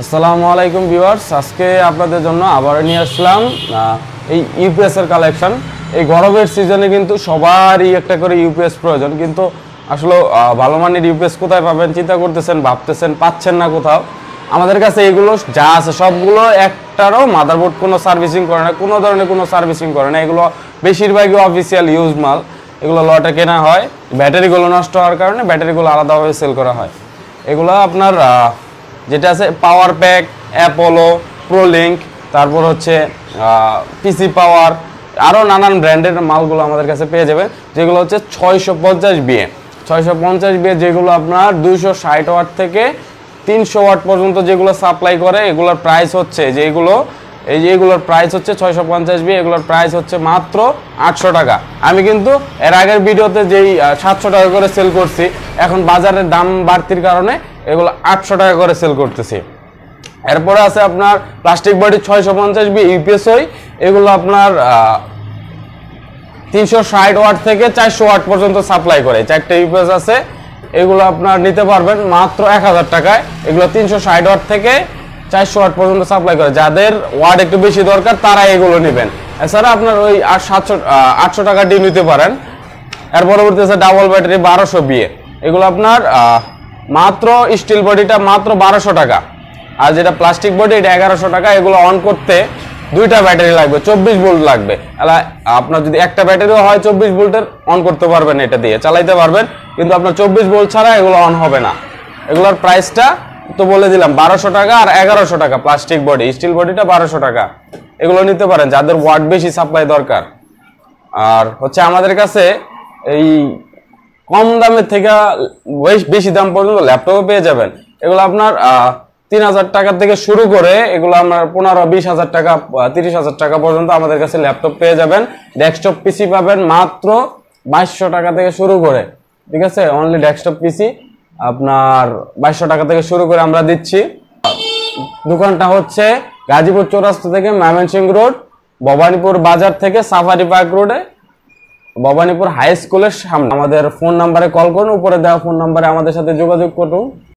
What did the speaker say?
আসসালামু আলাইকুম ভিউয়ার্স, আজকে আপনাদের জন্য আবার নিয়ে আসলাম এই ইউপিএস এর কালেকশন। এই গরমের সিজনে কিন্তু সবারই একটা করে ইউপিএস প্রয়োজন, কিন্তু আসলে ভালো মানের ইউপিএস কোথায় পাবেন চিন্তা করতেছেন, ভাবতেছেন, পাচ্ছেন না কোথাও। আমাদের কাছে এগুলো যা আছে সবগুলো একটারও মাদারবোর্ড কোনো সার্ভিসিং করে না, কোনো ধরনের কোনো সার্ভিসিং করে না। এগুলো বেশিরভাগই অফিসিয়াল ইউজ মাল, এগুলো লটে কেনা হয়। ব্যাটারিগুলো নষ্ট হওয়ার কারণে ব্যাটারিগুলো আলাদাভাবে সেল করা হয়। এগুলো আপনার যেটা আছে পাওয়ার প্যাক, অ্যাপোলো, প্রোলিঙ্ক, তারপর হচ্ছে পিসি পাওয়ার, আরও নানান ব্র্যান্ডের মালগুলো আমাদের কাছে পেয়ে যাবেন, যেগুলো হচ্ছে 650 বিএ 650 বিএ, যেগুলো আপনার 260 ওয়াট থেকে 300 ওয়াট পর্যন্ত যেগুলো সাপ্লাই করে। এগুলোর প্রাইস হচ্ছে এগুলোর প্রাইস হচ্ছে 650 বিএ, এগুলোর প্রাইস হচ্ছে মাত্র 800 টাকা। আমি কিন্তু এর আগের ভিডিওতে যেই 700 টাকা করে সেল করছি, এখন বাজারের দাম বাড়তির কারণে এগুলো 800 টাকা করে সেল করতেছি। এরপরে আছে আপনার প্লাস্টিক বডি 650 বি ইউপিএসওই, এগুলো আপনার 360 ওয়াট থেকে 400 ওয়াট পর্যন্ত সাপ্লাই করে। 4টে ইউপিএস আছে, এগুলো আপনার নিতে পারবেন মাত্র 1000 টাকায়। এগুলো 360 ওয়াট থেকে 400 ওয়াট পর্যন্ত সাপ্লাই করে। যাদের ওয়াট একটু বেশি দরকার তারা এগুলো নেবেন। এছাড়া আপনার ওই 800 টাকা দিয়ে নিতে পারেন। এর পরবর্তী আছে ডাবল ব্যাটারি 1200 বিএ, এগুলো আপনার মাত্র স্টিল বডিটা মাত্র 1200 টাকা, আর যেটা প্লাস্টিক বডি এটা 1100 টাকা। এগুলো অন করতে 2টা ব্যাটারি লাগবে, 24 ভোল্ট লাগবে। আপনার যদি একটা ব্যাটারিও হয় 24 ভোল্টের, অন করতে পারবেন, এটা দিয়ে চালাইতে পারবেন, কিন্তু আপনার 24 ভোল্ট ছাড়া এগুলো অন হবে না। এগুলোর প্রাইসটা তো বলে দিলাম 1200 টাকা আর 1100 টাকা প্লাস্টিক বডি, স্টিল বডিটা 1200 টাকা। এগুলো নিতে পারেন যাদের ওয়াট বেশি সাপ্লাই দরকার। আর হচ্ছে আমাদের কাছে এই কম দামের থেকে বেশি দাম পর্যন্ত ল্যাপটপও পেয়ে যাবেন। এগুলো আপনার 3000 টাকা থেকে শুরু করে এগুলো আপনার 15-20,000 টাকা, 30,000 টাকা পর্যন্ত আমাদের কাছে ল্যাপটপ পেয়ে যাবেন। ডেস্কটপ পিসি পাবেন মাত্র 2200 টাকা থেকে শুরু করে, ঠিক আছে? অনলি ডেস্কটপ পিসি আপনার 2200 টাকা থেকে শুরু করে আমরা দিচ্ছি। দোকানটা হচ্ছে গাজীপুর চৌরাস্তা থেকে ময়মনসিংহ রোড, ভবানীপুর বাজার থেকে সাফারি পার্ক রোডে, ভবানীপুর হাই স্কুলের সামনে। আমাদের ফোন নাম্বারে কল করুন, উপরে দেওয়া ফোন নাম্বারে আমাদের সাথে যোগাযোগ করুন।